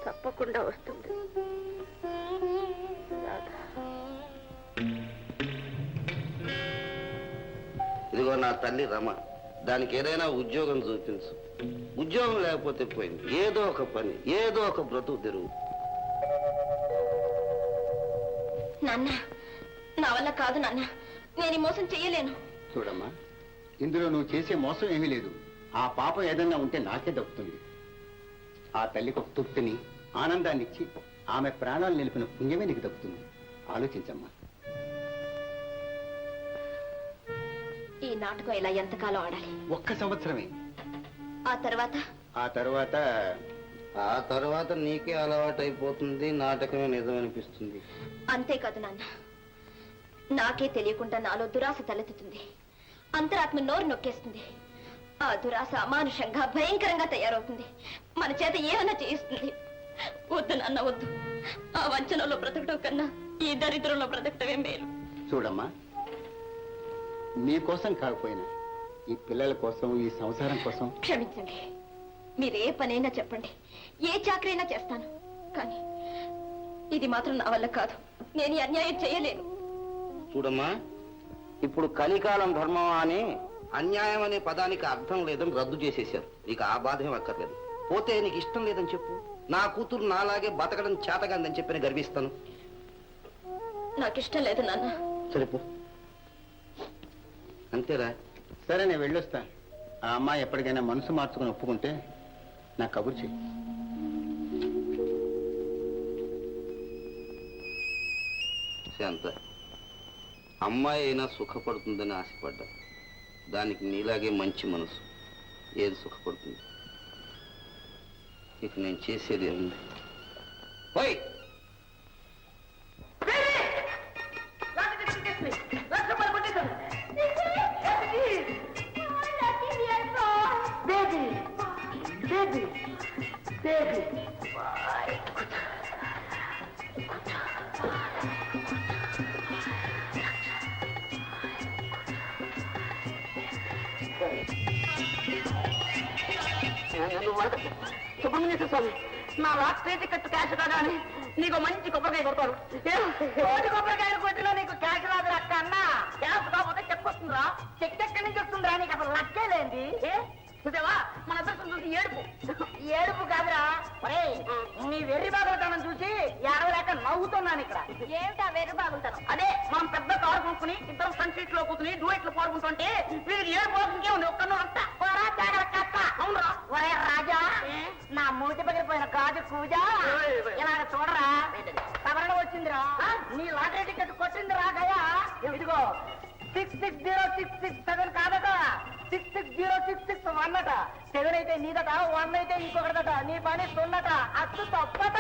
తప్పకుండా వస్తుంది. ఇదిగో నా తల్లి రమ, దానికి ఏదైనా ఉద్యోగం చూపించు. ఉద్యోగం లేకపోతే పోయింది, ఏదో ఒక పని, ఏదో ఒక బ్రతుకు తెరువు. నాన్న, నా వల్ల కాదు నాన్న, నేను మోసం చెయ్యలేను. చూడమ్మా, ఇందులో నువ్వు చేసే మోసం ఏమీ లేదు. ఆ పాపం ఏదన్నా ఉంటే నాకే దక్కుతుంది. ఆ తల్లికి ఒక తృప్తిని, ఆనందాన్ని ఇచ్చి ఆమె ప్రాణాలు నిలిపిన పుణ్యమే నీకు దక్కుతుంది. ఆలోచించమ్మా. ఈ నాటకం ఇలా ఎంతకాలం ఆడాలి? 1 సంవత్సరమే. ఆ తర్వాత ఆ తర్వాత నీకే అలవాటు అయిపోతుంది, నాటకమే నిజమనిపిస్తుంది. అంతేకాదు నాన్న, నాకే తెలియకుండా నాలో దురాశ తలెత్తుతుంది. అంతరాత్మ నోరు నొక్కేస్తుంది. ఆ దురాశ అమానుషంగా భయంకరంగా తయారవుతుంది. మన చేత ఏమన్నా చేయిస్తుంది. వద్దు నాన్న, వద్దు. ఆ వంచనలో బ్రతకటం కన్నా ఈ దరిద్రంలో బ్రతకటమే మేలు. చూడమ్మా, నీ కోసం కాకపోయినా ఈ పిల్లల కోసం, ఈ సంసారం కోసం. క్షమించండి, మీరు ఏ పనైనా చెప్పండి, ఏ చాకరైనా చేస్తాను. కానీ ఇది మాత్రం నా వల్ల కాదు. నేను అన్యాయం చేయలేను. చూడమ్మా, ఇప్పుడు కలికాలం ధర్మం అని అన్యాయం అనే పదానికి అర్థం లేదని రద్దు చేసేశారు. నీకు ఆ బాధ ఏం అక్కర్లేదు. పోతే నీకు ఇష్టం లేదని చెప్పు. నా కూతురు నాలాగే బతకడం చేతగాందని చెప్పి గర్విస్తాను. నాకు ఇష్టం లేదు నాన్న. సరిపో, అంతేరా? సరే, నేను వెళ్ళొస్తాను. ఆ అమ్మాయి ఎప్పటికైనా మనసు మార్చుకుని ఒప్పుకుంటే నాకు కబురు చెయ్యి. శాంత, అమ్మాయి అయినా సుఖపడుతుందని ఆశపడ్డా. దానికి నీలాగే మంచి మనసు. ఏది సుఖపడుతుంది? ఇక నేను చేసేది ఏముంది? పోయి సుబ్రహ్మణ్యేశ్వర స్వామి, నా లాస్ట్ టికెట్ క్యాష్ కదా అని నీకు మంచి కొబ్బరికాయ కొడతారు. కోటి కొబ్బరికాయలు కొట్టిలో నీకు క్యాష్ రాదు అక్క అన్న. క్యాష్ కాకపోతే చెక్ వస్తుందిరా. చెక్ ఎక్కడి నుంచి వస్తుందిరా? నీకు అసలు లక్కే లేంది. చూసావా, మన అదృష్టం చూసి ఏడుపు. ఏడుపు కాదురా, నీ వెర్రి బాగుంటానని చూసి ఏడవలేక నవ్వుతున్నాను ఇక్కడ. ఏమిటా వెర్రి బాగుంటాను? అదే, మనం పెద్ద కారు కొనుక్కుని ఇద్దరు ఫ్రంట్ సీట్ లో కూర్చుని డూయెట్లు పాడుకుంటుంటే వీరికి ఏడుపు ఇంకేముంది? ఒక్కను అంతా అవునరా? ఒరే రాజా, నా మూతి పగిలిపోయిన గాజు కూజ ఇలాగ చూడరా, సవరణ వచ్చిందిరా. నీ లాటరీ టికెట్ కొట్టిందిరా గయా. ఇదిగో 660667 కాదట, 660661 అట. 7 అయితే నీదట, 1 అయితే ఇంకొకటట. నీ పని సున్నట, అచ్చు తప్పట.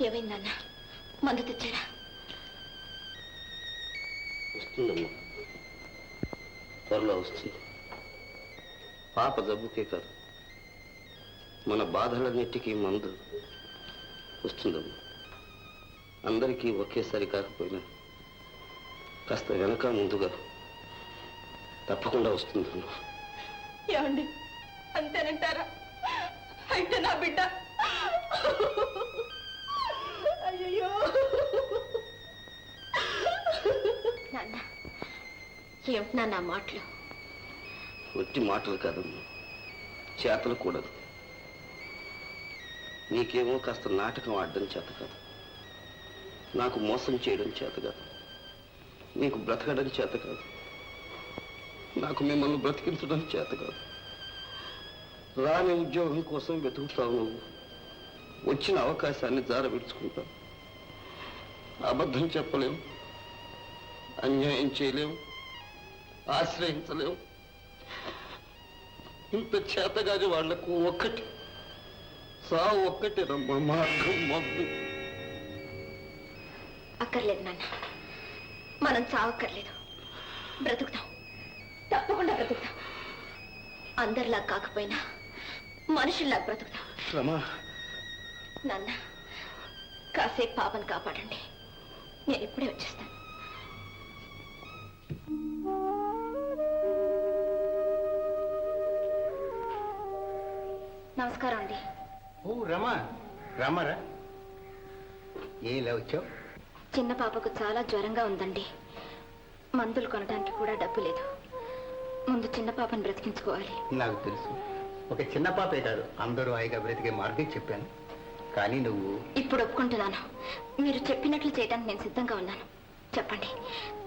ఏమైందన్నా? మందు తెచ్చారా? వస్తుందమ్మా, త్వరలో వస్తుంది. పాప జబ్బుకే కాదు, మన బాధలన్నిటికీ మందు వస్తుందమ్మా. అందరికీ ఒకేసారి కాకపోయినా కాస్త వెనక ముందుగా తప్పకుండా వస్తుందమ్మా. ఏమండి, అంతేనంటారా? అయితే నా బిడ్డ అయ్యో నాన్న, ఏమిటి నాన్న మాటలు? ఒట్టి మాటలు కాదమ్మా, చేతలు కూడా. నీకేమో కాస్త నాటకం ఆడడం చేత కాదు, నాకు మోసం చేయడం చేత కాదు, నీకు బ్రతకడం చేత కాదు, నాకు మిమ్మల్ని బ్రతికించడం చేత కాదు. రాని ఉద్యోగం కోసం వెతుకుతావు, వచ్చిన అవకాశాన్ని జారవిడుచుకుంటావు. అబద్ధం చెప్పలేము, అన్యాయం చేయలేము, ఆశ్రయించలేము. ఇంత చేతగాని వాళ్లకు ఒక్కటి సావు, ఒక్కటి రమ్మ మార్గం. మబ్బు అక్కర్లేదు నాన్న, మనం చావక్కర్లేదు, బ్రతుకుతాం, తప్పకుండా బ్రతుకుతాం. అందరిలా కాకపోయినా మనుషుల్లా బ్రతుకుతాం. రమా, నాన్న, కాసేపు పాపను కాపాడండి. నేను ఇప్పుడే వచ్చేస్తాను. నమస్కారం అండి. ఓ రమా, రామారా, ఏ ఇలా వచ్చావు? చిన్న పాపకు చాలా జ్వరంగా ఉందండి. మందులు కొనడానికి కూడా డబ్బు లేదు. ముందు చిన్న పాపను బ్రతికించుకోవాలి. నాకు తెలుసు, ఒక చిన్న పాపే కాదు, అందరూ హాయిగా బ్రతికే మార్గం చెప్పాను. కానీ నువ్వు ఇప్పుడు ఒప్పుకుంటున్నాను. మీరు చెప్పినట్లు చేయడానికి నేను సిద్ధంగా ఉన్నాను. చెప్పండి,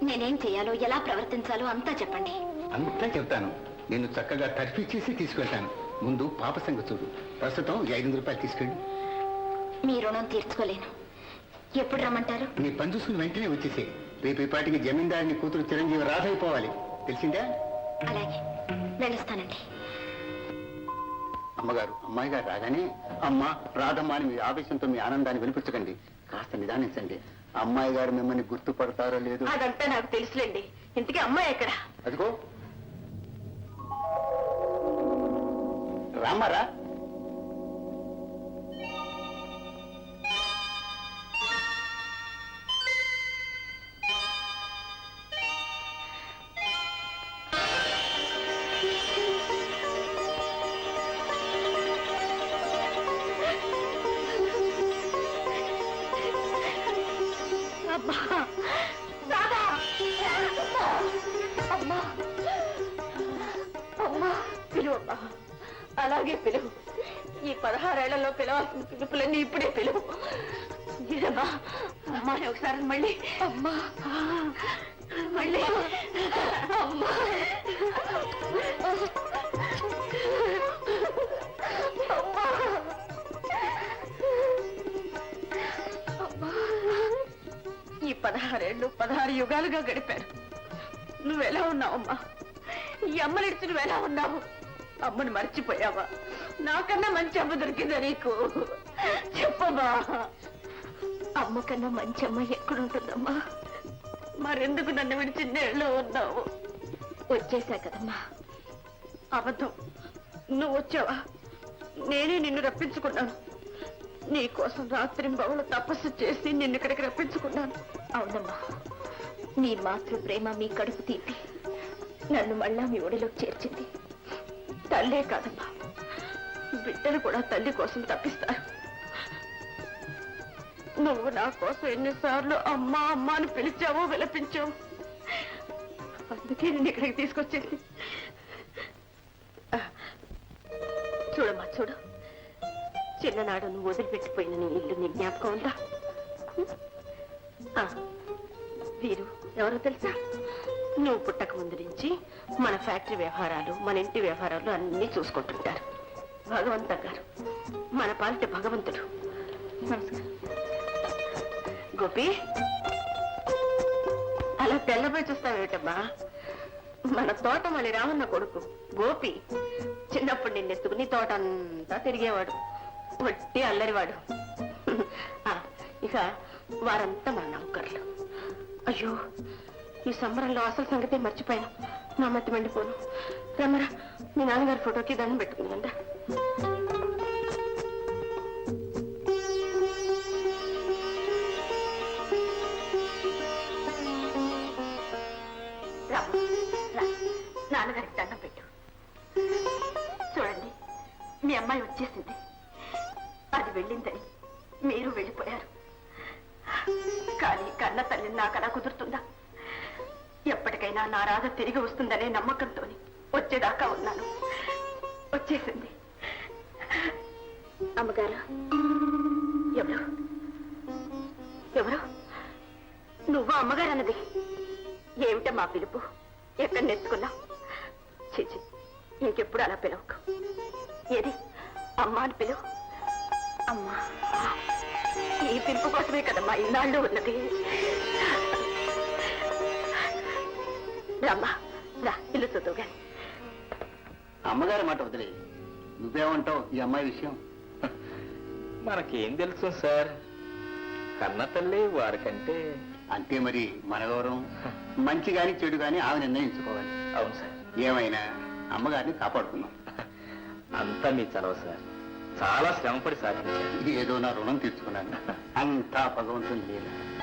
నేనేం చేయాలో, ఎలా ప్రవర్తించాలో అంతా చెప్పండి. అంతా చెప్తాను. నేను చక్కగా తర్ఫీ చేసి తీసుకెళ్తాను. ముందు పాప సంగతి చూడు. ప్రస్తుతం 500 రూపాయలు తీసుకెళ్ళు. మీ రుణం తీర్చుకోలేను. ఎప్పుడు రమ్మంటారు? నీ పని చూసుకుని వెంటనే వచ్చేసే. రేపు ఈ పాటికి జమీందారుని కూతురు చిరంజీవి రాధైపోవాలి, తెలిసిందా? అలాగే, వెళ్ళొస్తానండి. అమ్మగారు, అమ్మాయి గారు రాగానే అమ్మ, రాధమ్మ అని మీ ఆవేశంతో మీ ఆనందాన్ని వినిపించకండి. కాస్త నిదానించండి. అమ్మాయి గారు మిమ్మల్ని గుర్తుపడతారో లేదో. అదంతా నాకు తెలుసులేండి. ఇంతకీ అమ్మాయి ఎక్కడ? అదిగో రామారా. అబ్బా, రాధా! అమ్మా, అమ్మా, పిలువమ్మా. అలాగే పిలువు. ఈ 16 ఏళ్లలో పిలవాల్సిన పిలుపులన్నీ ఇప్పుడే పిలువు. ఇదమ్మా, అమ్మాని ఒకసారి మళ్ళీ. అమ్మా, మళ్ళీ అమ్మా. ఈ 16 ఏళ్ళు 16 యుగాలుగా గడిపారు. నువ్వెలా ఉన్నావమ్మా? ఈ అమ్మనిడిచి నువ్వెలా ఉన్నావు? అమ్మని మర్చిపోయావా? నాకన్నా మంచి అమ్మ దొరికిందా నీకు? చెప్పమ్మా. అమ్మ కన్నా మంచి అమ్మ ఎక్కడుంటుందమ్మా? మరెందుకు నన్ను విడిచి నేళ్ళలో ఉన్నావు? వచ్చేసా కదమ్మా. అబద్ధం. నువ్వు వచ్చావా? నేనే నిన్ను రప్పించుకున్నాను. నీ కోసం రాత్రింబవళ్ళు తపస్సు చేసి నిన్ను ఇక్కడికి రప్పించుకున్నాను. అవునమ్మా, మీ మాతృ ప్రేమ, మీ కడుపు తీపి నన్ను మళ్ళా మీ ఒడిలోకి చేర్చింది. తల్లే కాదమ్మా, బిడ్డలు కూడా తల్లి కోసం తప్పిస్తారు. నువ్వు నా కోసం ఎన్నిసార్లు అమ్మా అమ్మా అని పిలిచావో, విలపించావు. అందుకే నేను ఇక్కడికి తీసుకొచ్చింది. చూడమ్మా, చూడు. చిన్ననాడు నువ్వు వదిలిపెట్టిపోయిన నీ ఇల్లు నీ జ్ఞాపకం ఉందా? వీరు ఎవరో తెలుసా? నువ్వు పుట్టక ముందు నుంచి మన ఫ్యాక్టరీ వ్యవహారాలు, మన ఇంటి వ్యవహారాలు అన్నీ చూసుకుంటుంటారు. భగవంత గారు, మన పాలిట భగవంతుడు. నమస్కారం. గోపి, అలా తెల్లబోయి చూస్తావేటమ్మా? మన తోటమల్లి రామన్న కొడుకు గోపి. చిన్నప్పుడు నిన్నెత్తుకుని తోట అంతా తిరిగేవాడు. వట్టి అల్లరివాడు. ఇక వారంతా మన నౌకర్లు. అయ్యో, ఈ సంబరంలో అసలు సంగతే మర్చిపోయాను. నా మతి మండిపోను. రమ్మరా, మీ నాన్నగారి ఫోటోకి దండం పెట్టుకుందా. నాన్నగారికి దండం పెట్టు. చూడండి, మీ అమ్మాయి వచ్చేసింది. అది వెళ్ళిందని మీరు వెళ్ళిపోయారు. కానీ కన్న తల్లిని నాకు అలా కుదురుతుందా? ఎప్పటికైనా నా రాధ తిరిగి వస్తుందనే నమ్మకంతో వచ్చేదాకా ఉన్నాను. వచ్చేసింది. అమ్మగారు, ఎవరు ఎవరు? నువ్వు అమ్మగారు అన్నది ఏమిటమ్మా పిలుపు? ఎక్కడ నేర్చుకున్నావు? చిచి, ఇంకెప్పుడు అలా పిలవకు. ఏది అమ్మా అని పిలువు. అమ్మా. ఈ పిలుపు కోసమే కదమ్మా ఇన్నాళ్ళు ఉన్నది. రామ్మా, రా, ఇల్లు చూద్దాం గాని. అమ్మగారి మాట వదిలే. నువ్వేమంటావు ఈ అమ్మాయి విషయం? మనకేం తెలుసు సార్, కన్న తల్లి వారికంటే. అంతే మరి, మన గౌరవం మంచి గాని చెడు గాని ఆమె నిర్ణయించుకోవాలి. అవును సార్. ఏమైనా అమ్మగారిని కాపాడుకున్నాం. అంతా మీ చలవ సార్. చాలా శ్రమపడి సాధించారు. ఏదో నా రుణం తీర్చుకున్నాను. అంతా భగవంతుని లీల.